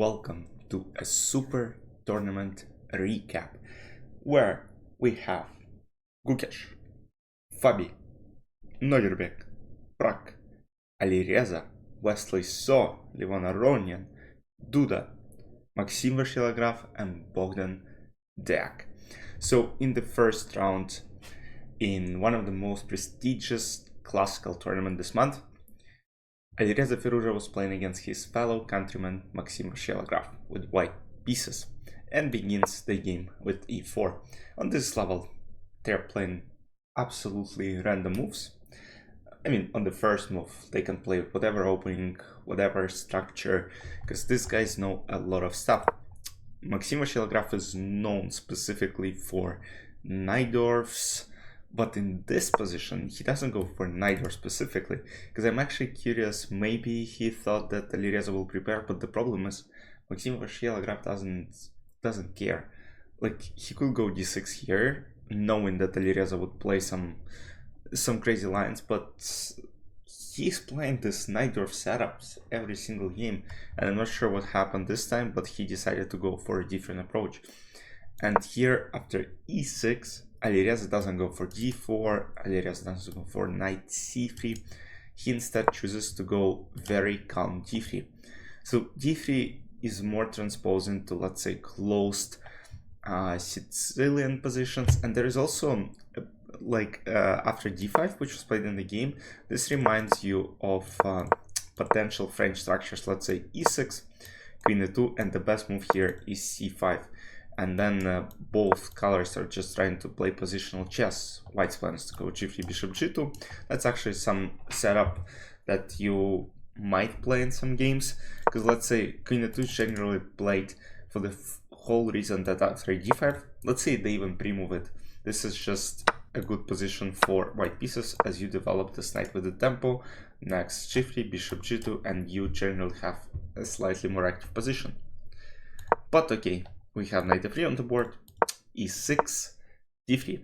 Welcome to a super tournament recap where we have Gukesh, Fabi, Neuerbek, Prak, Alireza, Wesley So, Livon Aronian, Duda, Maxim Varshilagraf, and Bogdan Deak. So in the first round, in one of the most prestigious classical tournament this month, Alireza Firuza was playing against his fellow countryman Maxim Varshilagraf with white pieces and begins the game with e4. On this level, they're playing absolutely random moves. I mean, on the first move, they can play whatever opening, whatever structure, because these guys know a lot of stuff. Maxim Varshilagraf is known specifically for Najdorfs, but in this position, he doesn't go for Najdorf specifically, because I'm actually curious, maybe he thought that Alireza will prepare, but the problem is Maxim Varshilagraf doesn't care. Like, he could go d6 here, knowing that Alireza would play some crazy lines, but he's playing this Najdorf setups every single game, and I'm not sure what happened this time, but he decided to go for a different approach. And here, after e6, Alireza doesn't go for g4, Alireza doesn't go for knight c3, he instead chooses to go very calm g3. So g3 is more transposing to, let's say, closed Sicilian positions, and there is also after d5, which was played in the game, this reminds you of potential French structures, let's say e6, queen e2, and the best move here is c5. And then both colors are just trying to play positional chess. White's plans to go g3, bishop g2. That's actually some setup that you might play in some games, because let's say queen e2 is generally played for the whole reason that after g5, let's say they even pre-move it. This is just a good position for white pieces as you develop this knight with the tempo. Next g3, bishop g2, and you generally have a slightly more active position. But okay, we have knight f3 on the board, e6, d3.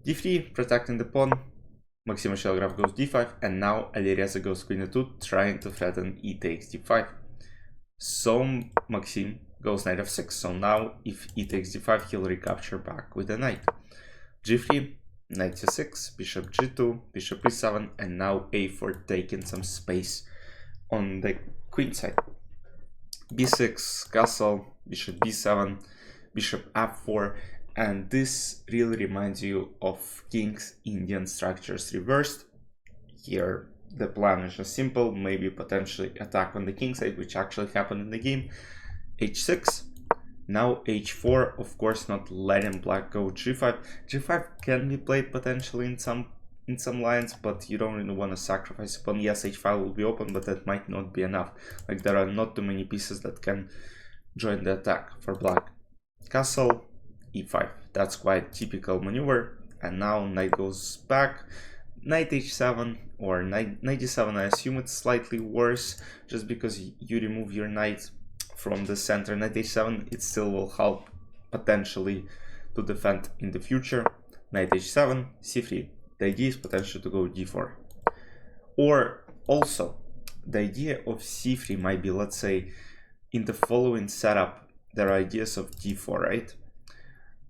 d3 protecting the pawn, Maxim Varshilagraf goes d5, and now Alireza goes queen e2, trying to threaten e takes d5. So Maxim goes knight f6, so now if e takes d5, he'll recapture back with a knight. g3, knight c6, bishop g2, bishop e7, and now a4 taking some space on the queen side. b6, castle, bishop b7, bishop f4, and this really reminds you of King's Indian structures reversed. Here the plan is just simple, maybe potentially attack on the king side, which actually happened in the game. h6, now h4, of course not letting black go g5. g5 can be played potentially in some lines, but you don't really want to sacrifice a pawn. Yes, h5 will be open, but that might not be enough. Like, there are not too many pieces that can join the attack for black. Castle, e5, that's quite typical maneuver. And now knight goes back, knight h7 or knight d7. I assume it's slightly worse, just because you remove your knight from the center. Knight h7, it still will help potentially to defend in the future. Knight h7, c3. The idea is potentially to go d4. Or also, the idea of c3 might be, let's say, in the following setup, there are ideas of d4, right?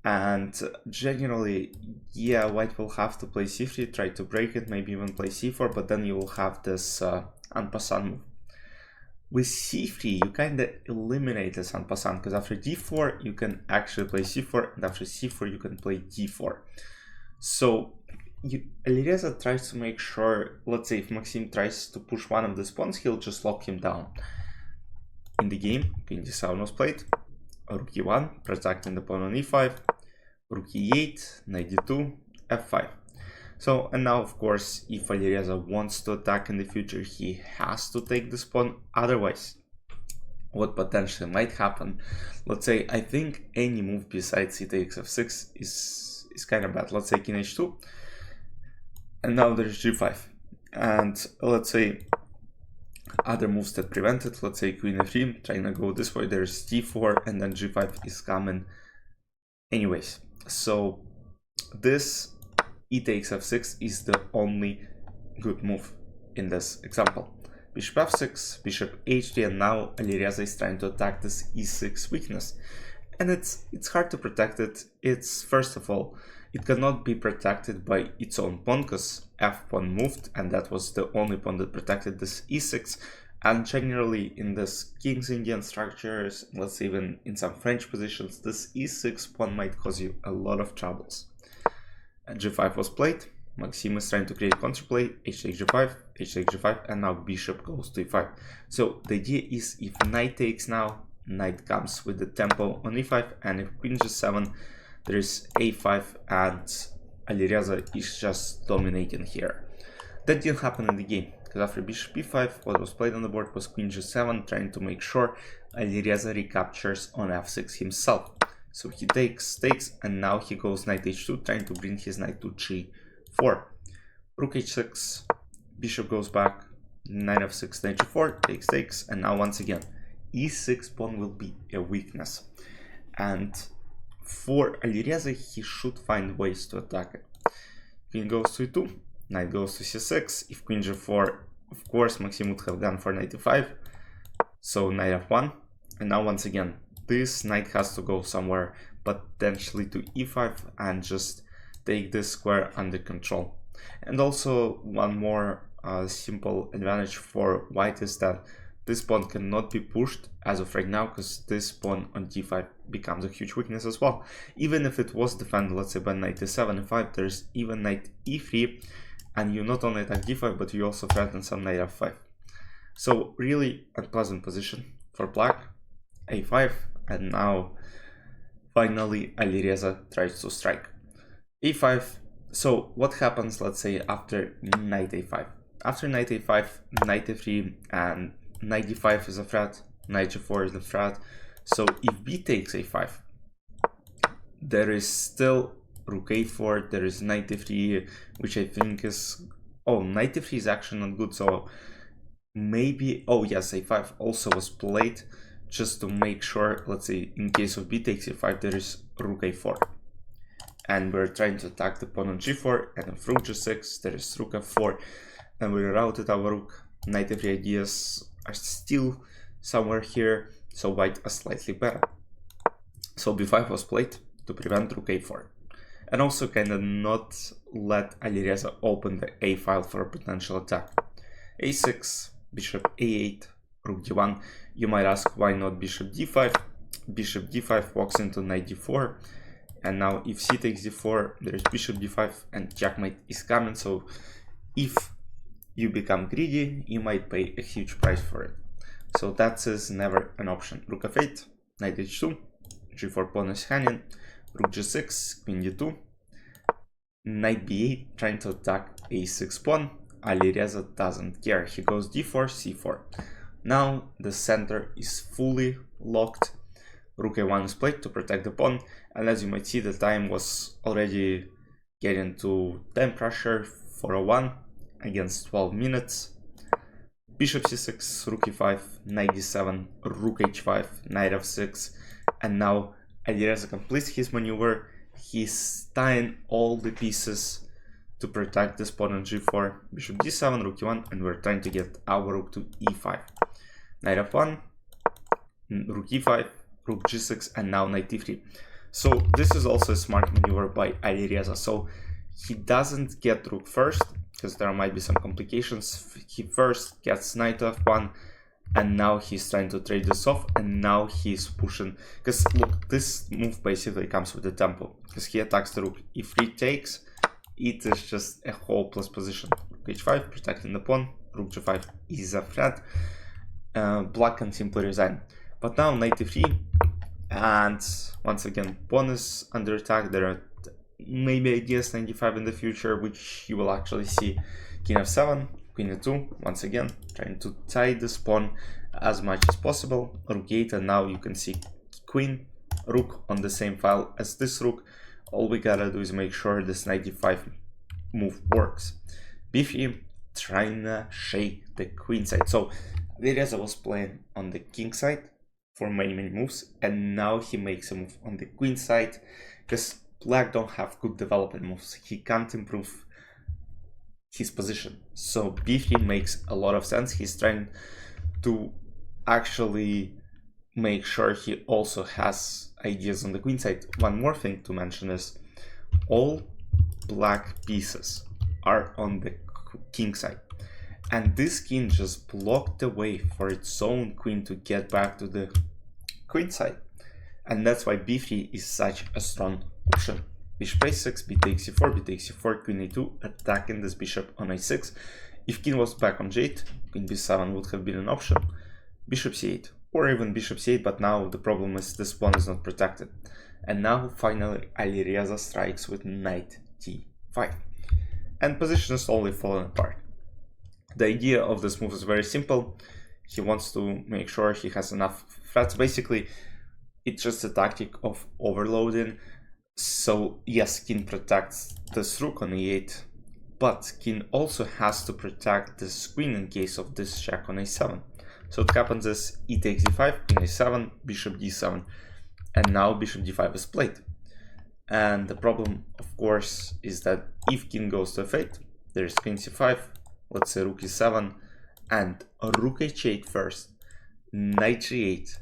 And generally, yeah, white will have to play c3, try to break it, maybe even play c4, but then you will have this en passant move. With c3, you kind of eliminate this en passant, because after d4, you can actually play c4, and after c4, you can play d4. So Alireza tries to make sure, let's say if Maxim tries to push one of these pawns, he'll just lock him down. In the game, queen d7 was played, rook e1, protecting the pawn on e5, rook e8, knight d2, f5. So, and now of course, if Alireza wants to attack in the future, he has to take this pawn. Otherwise, what potentially might happen, let's say, I think any move besides c takes f6 is kind of bad. Let's say king h2, and now there's g5, and let's say other moves that prevent it, let's say queen f3, trying to go this way, there's d4, and then g5 is coming anyways. So this e takes f6 is the only good move in this example. bishop f6, bishop h3, and now Alireza is trying to attack this e6 weakness. And it's hard to protect it. It's, first of all, it cannot be protected by its own pawn because f pawn moved, and that was the only pawn that protected this e6. And generally in this King's Indian structures, let's say even in some French positions, this e6 pawn might cause you a lot of troubles. And g5 was played. Maxim is trying to create counterplay, h takes g5, h takes g5, and now bishop goes to e5. So the idea is if knight takes now, knight comes with the tempo on e5, and if queen g7, there is a5, and Alireza is just dominating here. That didn't happen in the game, because after bishop e5, what was played on the board was queen g7, trying to make sure Alireza recaptures on f6 himself. So he takes, and now he goes knight h2, trying to bring his knight to g4. Rook h6, bishop goes back, knight f6, knight g4, takes, and now once again, e6 pawn will be a weakness. And for Alireza, he should find ways to attack it. Queen goes to e2, knight goes to c6. If queen g4, of course, Maxim would have gone for knight e5. So knight f1, and now once again, this knight has to go somewhere, potentially to e5, and just take this square under control. And also one more simple advantage for white is that this pawn cannot be pushed as of right now, because this pawn on d5 becomes a huge weakness as well. Even if it was defended, let's say by knight e7, e5, there's even knight e3, and you not only attack d5, but you also threaten some knight f5. So really unpleasant position for black. a5, and now finally Alireza tries to strike. a5. So what happens, let's say, after knight a5? After knight a5, knight a3, and knight d5 is a threat, knight g4 is a threat. So if b takes a5, there is still rook a4, there is knight f3, which I think is... oh, knight f3 is actually not good, so maybe... oh yes, a5 also was played just to make sure, let's say, in case of b takes a5, there is rook a4. And we're trying to attack the pawn on g4, and if rook g6, there is rook f4, and we routed our rook. Knight f3 ideas are still somewhere here, so white is slightly better. So b5 was played to prevent rook a4, and also kind of not let Alireza open the a file for a potential attack. a6, bishop a8, rook d1. You might ask why not bishop d5. Bishop d5 walks into knight d4, and now if c takes d4, there is bishop d5, and checkmate is coming. So if you become greedy, you might pay a huge price for it. So that is never an option. Rook f8, knight h2, g4 pawn is hanging, rook g6, queen d2, knight b8, trying to attack a6 pawn. Alireza doesn't care. He goes d4, c4. Now the center is fully locked. Rook a1 is played to protect the pawn, and as you might see, the time was already getting to time pressure for a 1 against 12 minutes. Bishop c6, rook e5, knight d7, rook h5, knight f6, and now Alireza completes his maneuver. He's tying all the pieces to protect this pawn on g4, bishop d7, rook e1, and we're trying to get our rook to e5. Knight f1, rook e5, rook g6, and now knight e3. So this is also a smart maneuver by Alireza. So he doesn't get rook first, because there might be some complications. He first gets knight to f1, and now he's trying to trade this off, and now he's pushing, because look, this move basically comes with the tempo, because he attacks the rook. If he takes, it is just a hopeless position. Rook h5, protecting the pawn, rook g5 is a threat. Black can simply resign. But now knight e3, and once again, pawn is under attack. There are maybe ideas 95 in the future, which you will actually see. King f7, queen e2, once again, trying to tie this pawn as much as possible. Rook 8, and now you can see queen, rook on the same file as this rook. All we gotta do is make sure this knight d5 move works. b3, trying to shake the queen side. So Alireza was playing on the king side for many moves, and now he makes a move on the queen side, because black don't have good development moves. He can't improve his position. So b3 makes a lot of sense. He's trying to actually make sure he also has ideas on the queen side. One more thing to mention is all black pieces are on the king side, and this king just blocked the way for its own queen to get back to the queen side, and that's why b3 is such a strong option. Bishop a6, b takes c4, b takes c4, queen a2, attacking this bishop on a6. If king was back on j8, queen b7 would have been an option. Bishop c8, or even bishop c8, but now the problem is this pawn is not protected. And now finally Alireza strikes with knight d5. And position is slowly falling apart. The idea of this move is very simple. He wants to make sure he has enough threats. Basically, it's just a tactic of overloading. So yes, king protects this rook on e8, but king also has to protect this queen in case of this check on a7. So what happens is e takes d5, king a7, bishop d7, and now bishop d5 is played. And the problem, of course, is that if king goes to f8, there's queen c5, let's say rook e7, and rook h8 first, knight g8,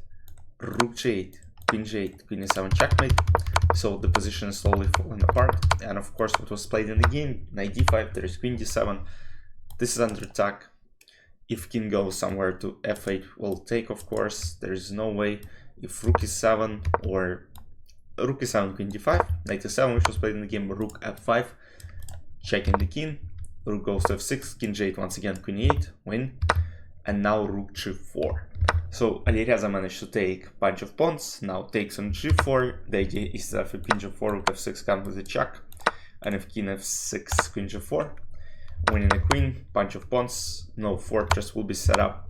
rook g8, queen g8, queen a7 checkmate. So the position is slowly falling apart. And of course, what was played in the game, knight d5, there is queen d7. This is under attack. If king goes somewhere to f8, will take, of course. There is no way. If rook e7 or rook e7, queen d5, knight e7, which was played in the game, rook f5, checking the king. Rook goes to f6, king g8 once again, queen e8, win. And now rook g4. So Alireza managed to take a bunch of pawns, now takes on g4. The idea is that if queen g4, rook f6 comes with a check, and if king f6, queen g4, winning the queen, bunch of pawns, no fortress will be set up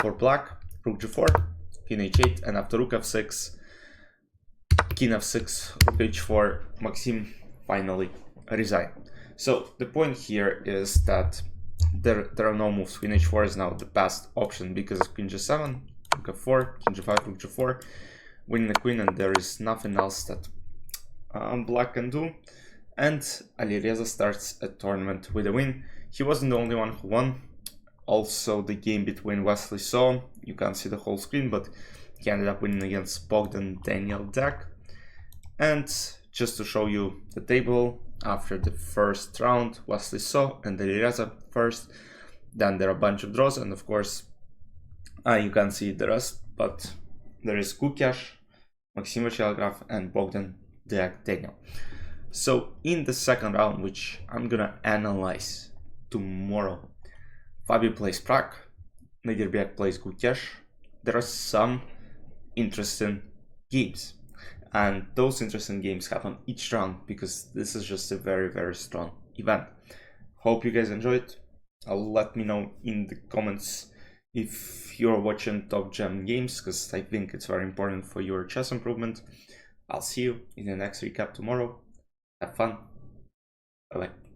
for black. Rook g4, king h8, and after rook f6, king f6, rook h4, Maxim finally resigned. So the point here is that there are no moves. Queen h4 is now the best option because queen g7, rook f4, king g5, rook g4, winning the queen, and there is nothing else that black can do. And Alireza starts a tournament with a win. He wasn't the only one who won. Also, the game between Wesley So, you can't see the whole screen, but he ended up winning against Bogdan Daniel deck. And just to show you the table, after the first round, Wesley So and Alireza first. Then there are a bunch of draws, and of course, you can't see the rest, but there is Kukiash, Maxim Telegraph, and Bogdan Daniel. So in the second round, which I'm gonna analyze tomorrow, Fabio plays Prag, Nederbiak plays Kukiash. There are some interesting games, and those interesting games happen each round because this is just a very, very strong event. Hope you guys enjoyed. Let me know in the comments if you're watching Top Gem games, because I think it's very important for your chess improvement. I'll see you in the next recap tomorrow. Have fun. Bye bye.